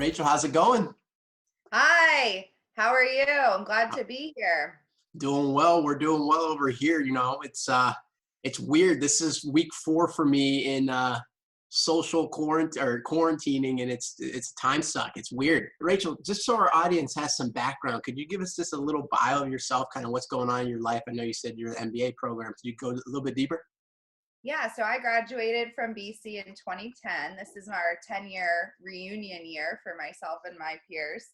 Rachel, how's it going? Hi, how are you? I'm glad to be here. Doing well. We're doing well over here. It's weird. This is week 4 for me in social quarantining, and it's time suck. It's weird. Rachel, just so our audience has some background, could you give us just a little bio of yourself, kind of what's going on in your life? I know you said you're an MBA program. Could you go a little bit deeper? Yeah, so I graduated from BC in 2010. This is our 10-year reunion year for myself and my peers.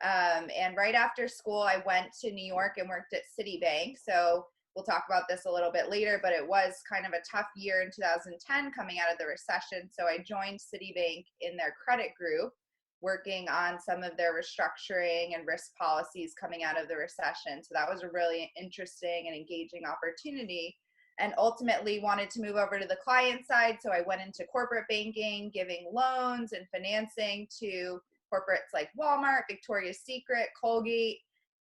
And right after school, I went to New York and worked at Citibank. So we'll talk about this a little bit later, but it was kind of a tough year in 2010 coming out of the recession. So I joined Citibank in their credit group, working on some of their restructuring and risk policies coming out of the recession. So that was a really interesting and engaging opportunity, and ultimately wanted to move over to the client side. So I went into corporate banking, giving loans and financing to corporates like Walmart, Victoria's Secret, Colgate,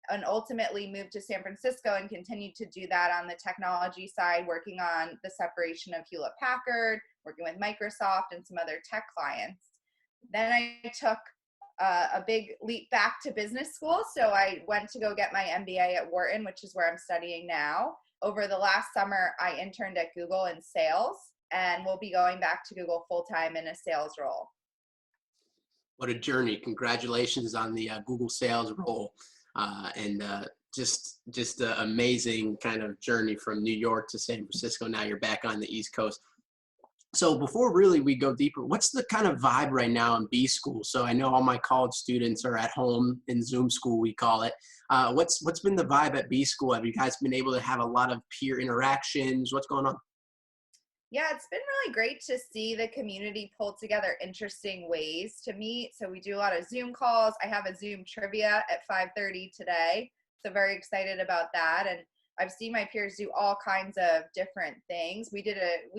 and ultimately moved to San Francisco and continued to do that on the technology side, working on the separation of Hewlett Packard, working with Microsoft and some other tech clients. Then I took a big leap back to business school. So I went to go get my MBA at Wharton, which is where I'm studying now. Over the last summer, I interned at Google in sales, and will be going back to Google full-time in a sales role. What a journey. Congratulations on the Google sales role. And just an amazing kind of journey from New York to San Francisco. Now you're back on the East Coast. So before really we go deeper, what's the kind of vibe right now in B school? So I know all my college students are at home in Zoom school, we call it. What's been the vibe at B school? Have you guys been able to have a lot of peer interactions? What's going on? Yeah, it's been really great to see the community pull together interesting ways to meet. So we do a lot of Zoom calls. I have a Zoom trivia at 5:30 today. So very excited about that. And I've seen my peers do all kinds of different things. We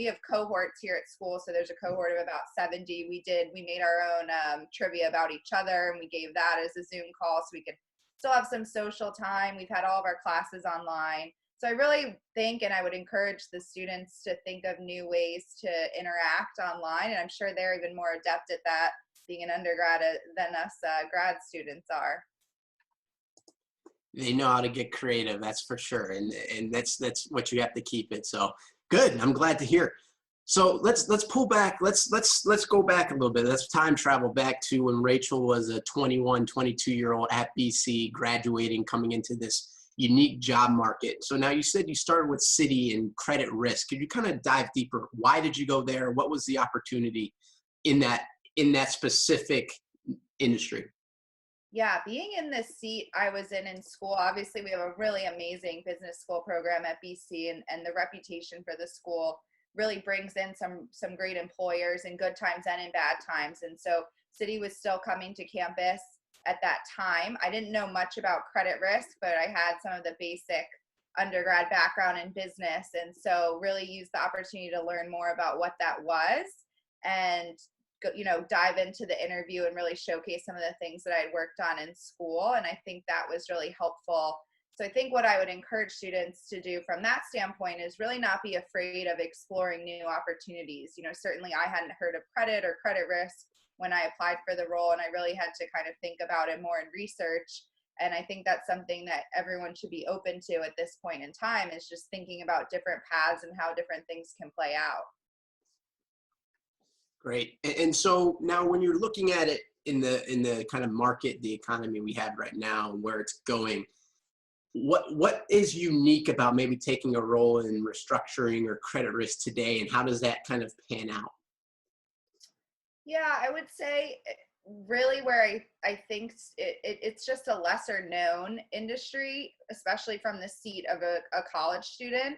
have cohorts here at school. So there's a cohort of about 70. We made our own trivia about each other, and we gave that as a Zoom call so we could still have some social time. We've had all of our classes online. So I really think, and I would encourage the students to think of new ways to interact online. And I'm sure they're even more adept at that, being an undergrad, than us grad students are. They know how to get creative, that's for sure. And that's what you have to keep it. So good. I'm glad to hear. So let's pull back. Let's go back a little bit. Let's time travel back to when Rachel was a 21, 22-year-old at BC, graduating, coming into this unique job market. So now you said you started with Citi and credit risk. Could you kind of dive deeper? Why did you go there? What was the opportunity in that specific industry? Yeah, being in the seat I was in school, obviously we have a really amazing business school program at BC, and the reputation for the school really brings in some great employers in good times and in bad times. And so Citi was still coming to campus at that time. I didn't know much about credit risk, but I had some of the basic undergrad background in business. And so really used the opportunity to learn more about what that was, and dive into the interview and really showcase some of the things that I had worked on in school. And I think that was really helpful. So I think what I would encourage students to do from that standpoint is really not be afraid of exploring new opportunities. Certainly I hadn't heard of credit or credit risk when I applied for the role, and I really had to kind of think about it more in research. And I think that's something that everyone should be open to at this point in time, is just thinking about different paths and how different things can play out. Great. And so now when you're looking at it in the kind of market, the economy we have right now and where it's going, what is unique about maybe taking a role in restructuring or credit risk today, and how does that kind of pan out? Yeah, I would say really where I think it's just a lesser known industry, especially from the seat of a college student.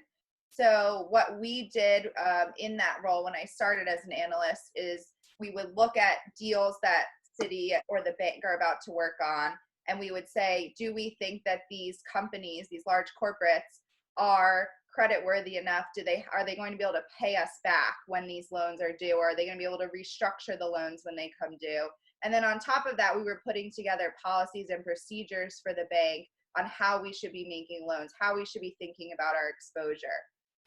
So what we did in that role when I started as an analyst is we would look at deals that Citi or the bank are about to work on, and we would say, do we think that these companies, these large corporates, are credit worthy enough? Are they going to be able to pay us back when these loans are due? Or are they going to be able to restructure the loans when they come due? And then on top of that, we were putting together policies and procedures for the bank on how we should be making loans, how we should be thinking about our exposure.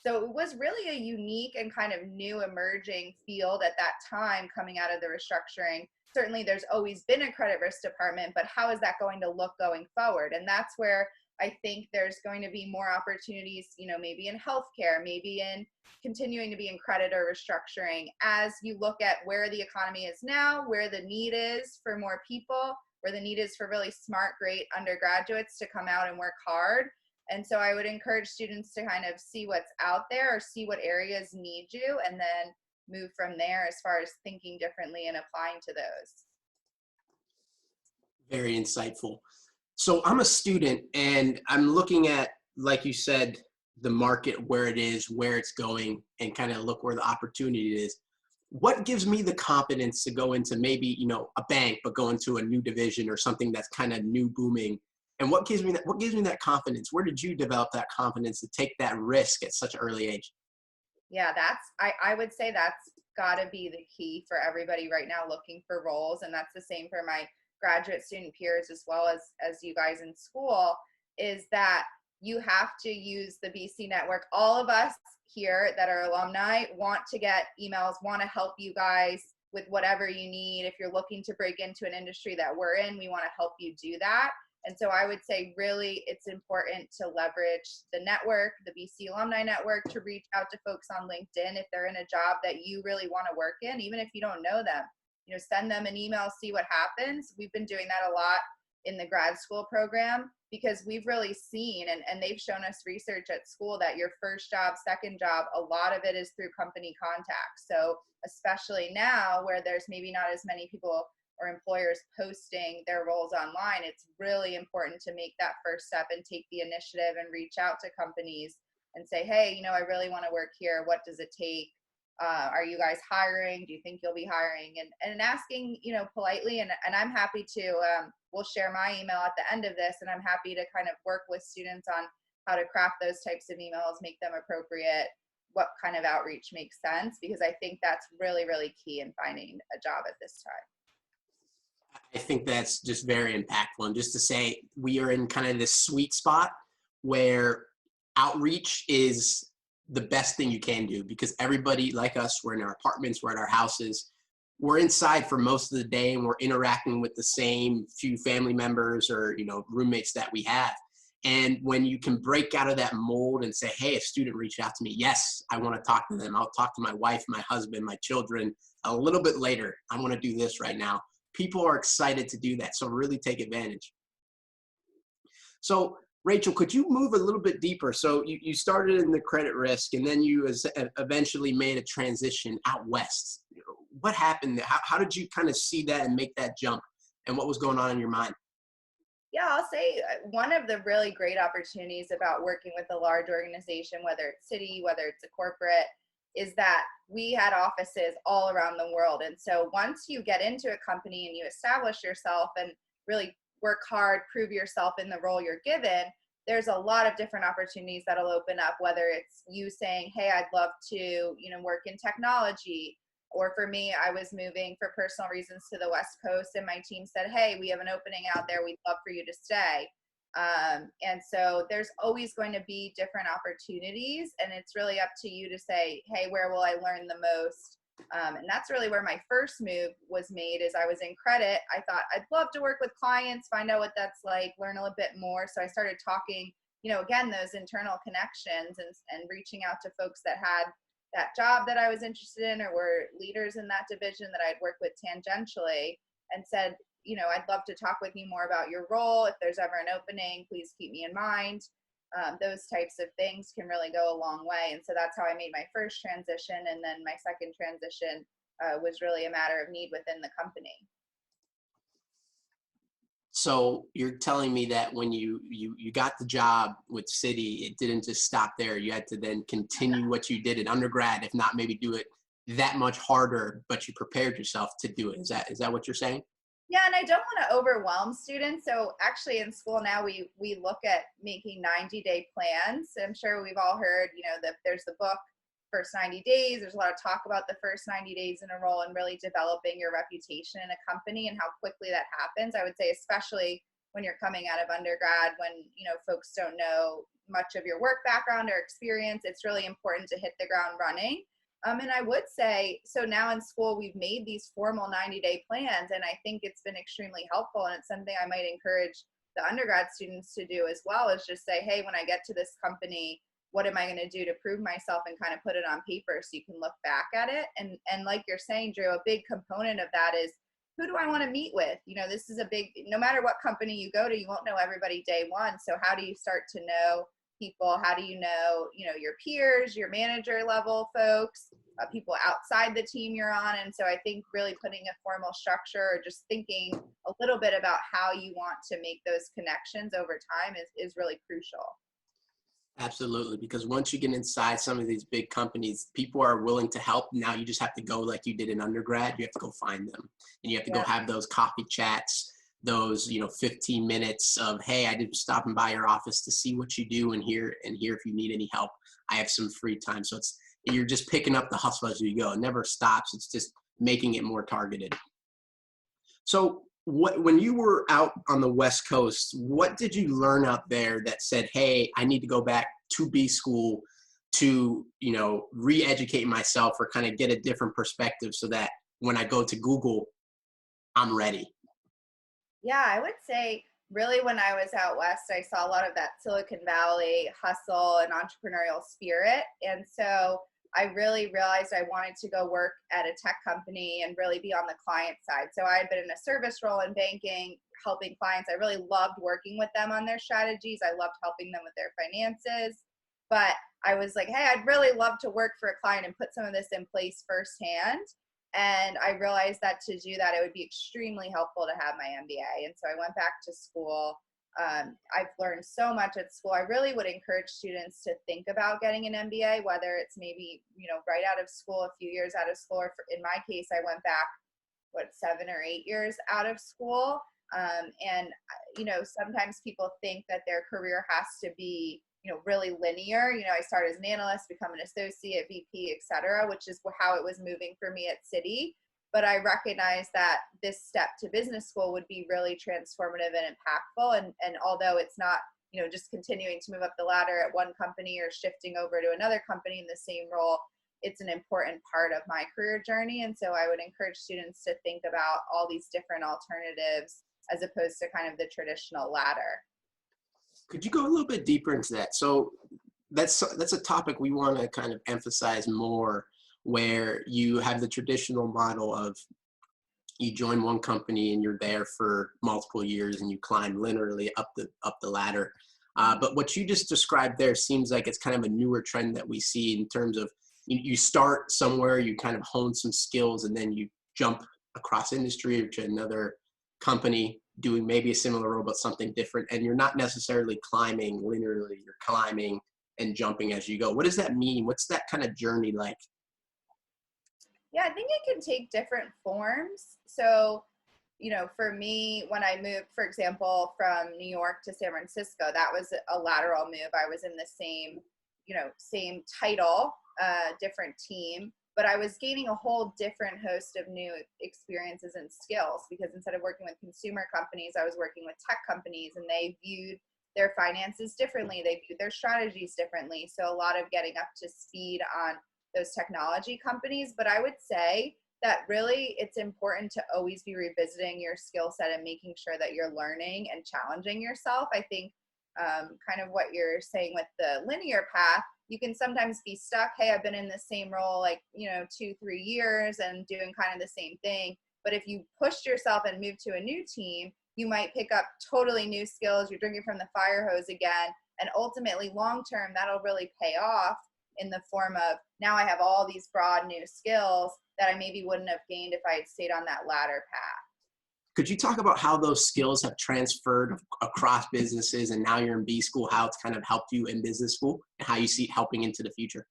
So it was really a unique and kind of new emerging field at that time, coming out of the restructuring, certainly there's always been a credit risk department, but how is that going to look going forward? And that's where I think there's going to be more opportunities, maybe in healthcare, maybe in continuing to be in credit or restructuring, as you look at where the economy is now, where the need is for more people, where the need is for really smart, great undergraduates to come out and work hard. And so I would encourage students to kind of see what's out there or see what areas need you, and then move from there as far as thinking differently and applying to those. Very insightful. So I'm a student and I'm looking at, like you said, the market, where it is, where it's going, and kind of look where the opportunity is. What gives me the confidence to go into maybe, a bank, but go into a new division or something that's kind of new, booming? And what gives me that confidence? Where did you develop that confidence to take that risk at such an early age? Yeah, I would say that's got to be the key for everybody right now looking for roles. And that's the same for my graduate student peers, as well as you guys in school, is that you have to use the BC network. All of us here that are alumni want to get emails, want to help you guys with whatever you need. If you're looking to break into an industry that we're in, we want to help you do that. And so I would say really it's important to leverage the network, the BC Alumni Network, to reach out to folks on LinkedIn if they're in a job that you really want to work in, even if you don't know them. Send them an email, see what happens. We've been doing that a lot in the grad school program, because we've really seen, and they've shown us research at school, that your first job, second job, a lot of it is through company contacts. So especially now where there's maybe not as many people or employers posting their roles online, it's really important to make that first step and take the initiative and reach out to companies and say, hey, I really want to work here. What does it take? Are you guys hiring? Do you think you'll be hiring? And asking, politely, and I'm happy to, we'll share my email at the end of this, and I'm happy to kind of work with students on how to craft those types of emails, make them appropriate, what kind of outreach makes sense, because I think that's really, really key in finding a job at this time. I think that's just very impactful. And just to say, we are in kind of this sweet spot where outreach is the best thing you can do, because everybody like us, we're in our apartments, we're at our houses, we're inside for most of the day, and we're interacting with the same few family members or, roommates that we have. And when you can break out of that mold and say, hey, a student reached out to me, yes, I want to talk to them. I'll talk to my wife, my husband, my children a little bit later. I want to do this right now. People are excited to do that. So really take advantage. So Rachel, could you move a little bit deeper? So you started in the credit risk, and then you eventually made a transition out west. What happened? How did you kind of see that and make that jump? And what was going on in your mind? Yeah, I'll say one of the really great opportunities about working with a large organization, whether it's city, whether it's a corporate, is that we had offices all around the world. And so once you get into a company and you establish yourself and really work hard, prove yourself in the role you're given, there's a lot of different opportunities that'll open up, whether it's you saying, hey, I'd love to, work in technology. Or for me, I was moving for personal reasons to the West Coast, and my team said, hey, we have an opening out there. We'd love for you to stay. And so there's always going to be different opportunities, and it's really up to you to say, hey, where will I learn the most? And that's really where my first move was made. As I was in credit, I thought I'd love to work with clients, find out what that's like, learn a little bit more. So I started talking, again, those internal connections and reaching out to folks that had that job that I was interested in or were leaders in that division that I'd worked with tangentially, and said, I'd love to talk with you more about your role. If there's ever an opening, please keep me in mind. Those types of things can really go a long way. And so that's how I made my first transition. And then my second transition was really a matter of need within the company. So you're telling me that when you got the job with Citi, it didn't just stop there. You had to then continue what you did in undergrad, if not maybe do it that much harder, but you prepared yourself to do it. Is that what you're saying? Yeah, and I don't want to overwhelm students. So actually in school now we look at making 90-day plans. I'm sure we've all heard, that there's the book First 90 Days. There's a lot of talk about the first 90 days in a role and really developing your reputation in a company and how quickly that happens. I would say especially when you're coming out of undergrad, when folks don't know much of your work background or experience, it's really important to hit the ground running. And I would say, so now in school, we've made these formal 90-day plans, and I think it's been extremely helpful. And it's something I might encourage the undergrad students to do as well, is just say, hey, when I get to this company, what am I going to do to prove myself, and kind of put it on paper so you can look back at it. And like you're saying, Drew, a big component of that is, who do I want to meet with? You know, this is a big, no matter what company you go to, you won't know everybody day one. So how do you start to know people? How do you know, your peers, your manager level folks, people outside the team you're on? And so I think really putting a formal structure, or just thinking a little bit about how you want to make those connections over time is really crucial. Absolutely, because once you get inside some of these big companies, people are willing to help. Now you just have to go like you did in undergrad. You have to go find them, and you have to go Yeah. have those coffee chats, those 15 minutes of, hey, I did stopping by your office to see what you do, and here if you need any help. I have some free time. So you're just picking up the hustle as you go. It never stops. It's just making it more targeted. So when you were out on the West Coast, what did you learn out there that said, hey, I need to go back to B school to, re-educate myself, or kind of get a different perspective, so that when I go to Google, I'm ready? Yeah, I would say really when I was out west, I saw a lot of that Silicon Valley hustle and entrepreneurial spirit. And so I really realized I wanted to go work at a tech company and really be on the client side. So I had been in a service role in banking, helping clients. I really loved working with them on their strategies. I loved helping them with their finances. But I was like, hey, I'd really love to work for a client and put some of this in place firsthand. And I realized that to do that, it would be extremely helpful to have my MBA. And so I went back to school. I've learned so much at school. I really would encourage students to think about getting an MBA, whether it's maybe, right out of school, a few years out of school, or in my case, I went back, 7 or 8 years out of school. And sometimes people think that their career has to be, really linear. I started as an analyst, become an associate, VP, et cetera, which is how it was moving for me at Citi. But I recognize that this step to business school would be really transformative and impactful. And although it's not, just continuing to move up the ladder at one company or shifting over to another company in the same role, it's an important part of my career journey. And so I would encourage students to think about all these different alternatives as opposed to kind of the traditional ladder. Could you go a little bit deeper into that? So that's a topic we want to kind of emphasize more, where you have the traditional model of, you join one company and you're there for multiple years and you climb linearly up the ladder. But what you just described there seems like it's kind of a newer trend that we see, in terms of you start somewhere, you kind of hone some skills, and then you jump across industry or to another company doing maybe a similar role but something different, and you're not necessarily climbing linearly, you're climbing and jumping as you go. What does that mean? What's that kind of journey like? Yeah, I think it can take different forms. So, for me, when I moved, for example, from New York to San Francisco, that was a lateral move. I was in the same title, different team, but I was gaining a whole different host of new experiences and skills, because instead of working with consumer companies, I was working with tech companies, and they viewed their finances differently. They viewed their strategies differently. So a lot of getting up to speed on those technology companies. But I would say that really it's important to always be revisiting your skill set and making sure that you're learning and challenging yourself. I think kind of what you're saying with the linear path, you can sometimes be stuck. Hey, I've been in the same role 2-3 years and doing kind of the same thing. But if you pushed yourself and moved to a new team, you might pick up totally new skills. You're drinking from the fire hose again. And ultimately, long term, that'll really pay off in the form of, now I have all these broad new skills that I maybe wouldn't have gained if I had stayed on that ladder path. Could you talk about how those skills have transferred across businesses, and now you're in B school, how it's kind of helped you in business school, and how you see it helping into the future?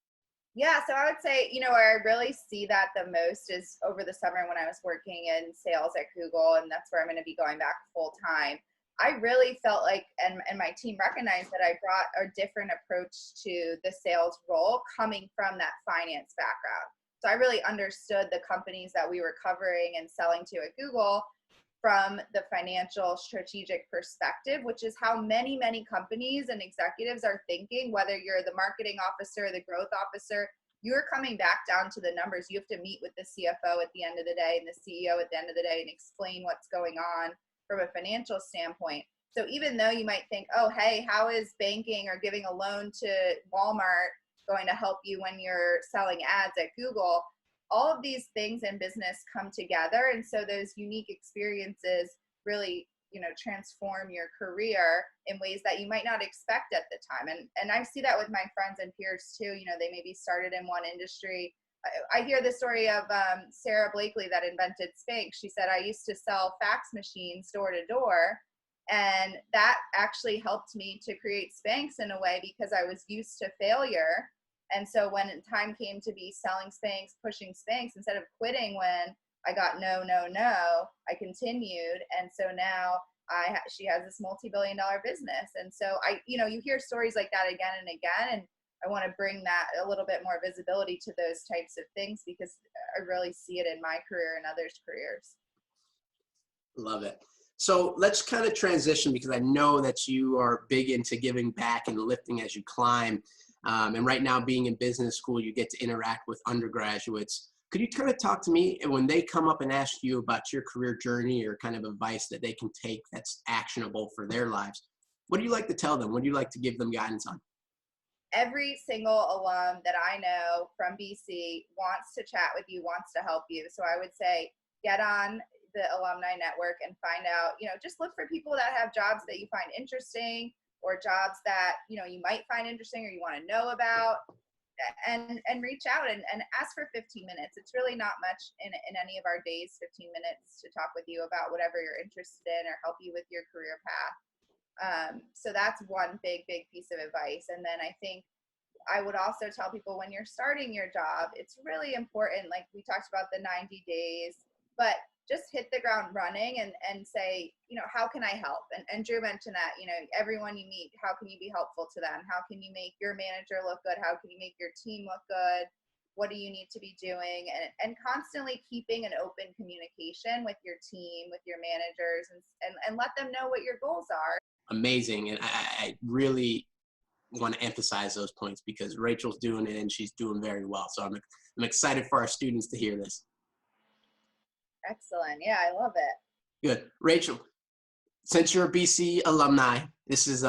Yeah, so I would say, where I really see that the most is over the summer when I was working in sales at Google, and that's where I'm going to be going back full time. I really felt like, and my team recognized that I brought a different approach to the sales role coming from that finance background. So I really understood the companies that we were covering and selling to at Google from the financial strategic perspective, which is how many, many companies and executives are thinking, whether you're the marketing officer, the growth officer, you're coming back down to the numbers. You have to meet with the CFO at the end of the day and the CEO at the end of the day and explain what's going on from a financial standpoint. So even though you might think, oh, hey, how is banking or giving a loan to Walmart going to help you when you're selling ads at Google? All of these things in business come together. And so those unique experiences really, transform your career in ways that you might not expect at the time. And I see that with my friends and peers too. They maybe started in one industry. I hear the story of Sarah Blakely that invented Spanx. She said, I used to sell fax machines door to door. And that actually helped me to create Spanx in a way because I was used to failure. And so when time came to be selling Spanx, pushing Spanx, instead of quitting when I got no, I continued. And so now she has this multi-billion-dollar business. And so you hear stories like that again and again. And I want to bring that a little bit more visibility to those types of things because I really see it in my career and others' careers. Love it. So let's kind of transition because I know that you are big into giving back and lifting as you climb. And right now being in business school, you get to interact with undergraduates. Could you kind of talk to me when they come up and ask you about your career journey or kind of advice that they can take that's actionable for their lives? What do you like to tell them? What do you like to give them guidance on? Every single alum that I know from BC wants to chat with you, wants to help you. So I would say get on the alumni network and find out, just look for people that have jobs that you find interesting or jobs that, you might find interesting or you want to know about. And reach out and ask for 15 minutes. It's really not much in any of our days, 15 minutes to talk with you about whatever you're interested in or help you with your career path. So that's one big piece of advice. And then I think I would also tell people when you're starting your job, it's really important, like we talked about the 90 days, but just hit the ground running and say, how can I help? And Drew mentioned that, everyone you meet, how can you be helpful to them? How can you make your manager look good? How can you make your team look good? What do you need to be doing? And constantly keeping an open communication with your team, with your managers, and let them know what your goals are. Amazing. And I really want to emphasize those points because Rachel's doing it and she's doing very well. So I'm excited for our students to hear this. Excellent. Yeah, I love it. Good. Rachel, since you're a BC alumni, this is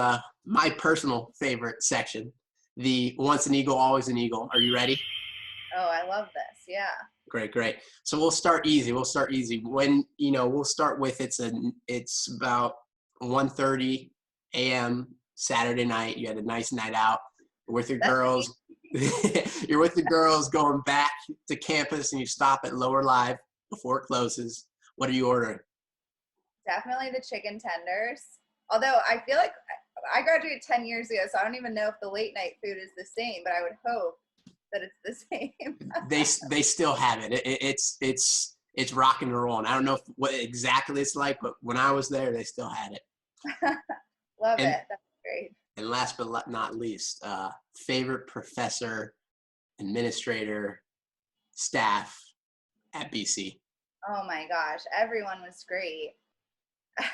my personal favorite section, the once an eagle, always an eagle. Are you ready? Oh, I love this. Yeah. Great. So we'll start easy. When, we'll start with it's about 1:30 a.m. Saturday night. You had a nice night out. You're with your girls. You're with the girls going back to campus and you stop at Lower Live before it closes. What are you ordering? Definitely the chicken tenders. Although I feel like I graduated 10 years ago, so I don't even know if the late night food is the same, but I would hope that it's the same. They still have it. It's rock and roll. And I don't know what exactly it's like, but when I was there, they still had it. Love it. That's great. And last but not least, favorite professor, administrator, staff at BC. Oh my gosh, everyone was great.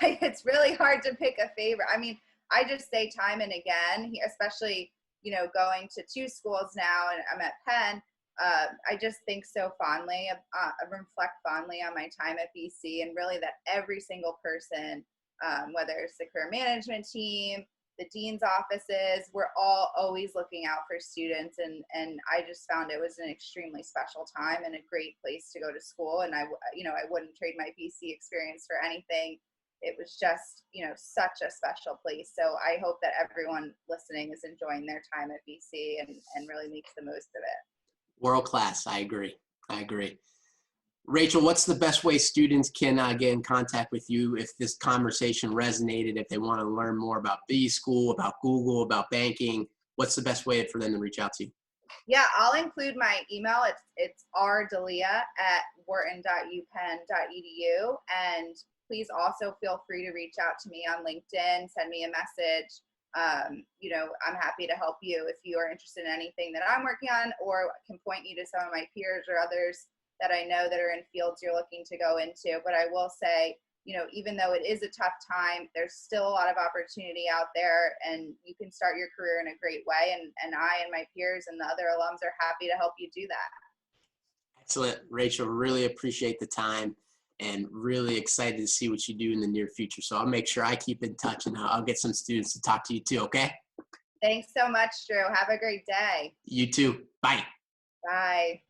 It's really hard to pick a favorite. I mean, I just say time and again, especially, going to two schools now and I'm at Penn, I just think so fondly, reflect fondly on my time at BC and really that every single person, whether it's the career management team, the dean's offices, we're all always looking out for students. And I just found it was an extremely special time and a great place to go to school. And I wouldn't trade my BC experience for anything. It was just, such a special place. So I hope that everyone listening is enjoying their time at BC and really makes the most of it. World class. I agree. Rachel, what's the best way students can get in contact with you if this conversation resonated, if they want to learn more about B School, about Google, about banking? What's the best way for them to reach out to you? Yeah, I'll include my email. It's rdelia@wharton.upenn.edu. And please also feel free to reach out to me on LinkedIn, send me a message. I'm happy to help you if you are interested in anything that I'm working on or can point you to some of my peers or others that I know that are in fields you're looking to go into. But I will say, even though it is a tough time, there's still a lot of opportunity out there, and you can start your career in a great way. And I and my peers and the other alums are happy to help you do that. Excellent, Rachel. Really appreciate the time and really excited to see what you do in the near future. So I'll make sure I keep in touch, and I'll get some students to talk to you too, okay? Thanks so much, Drew. Have a great day. You too. Bye. Bye.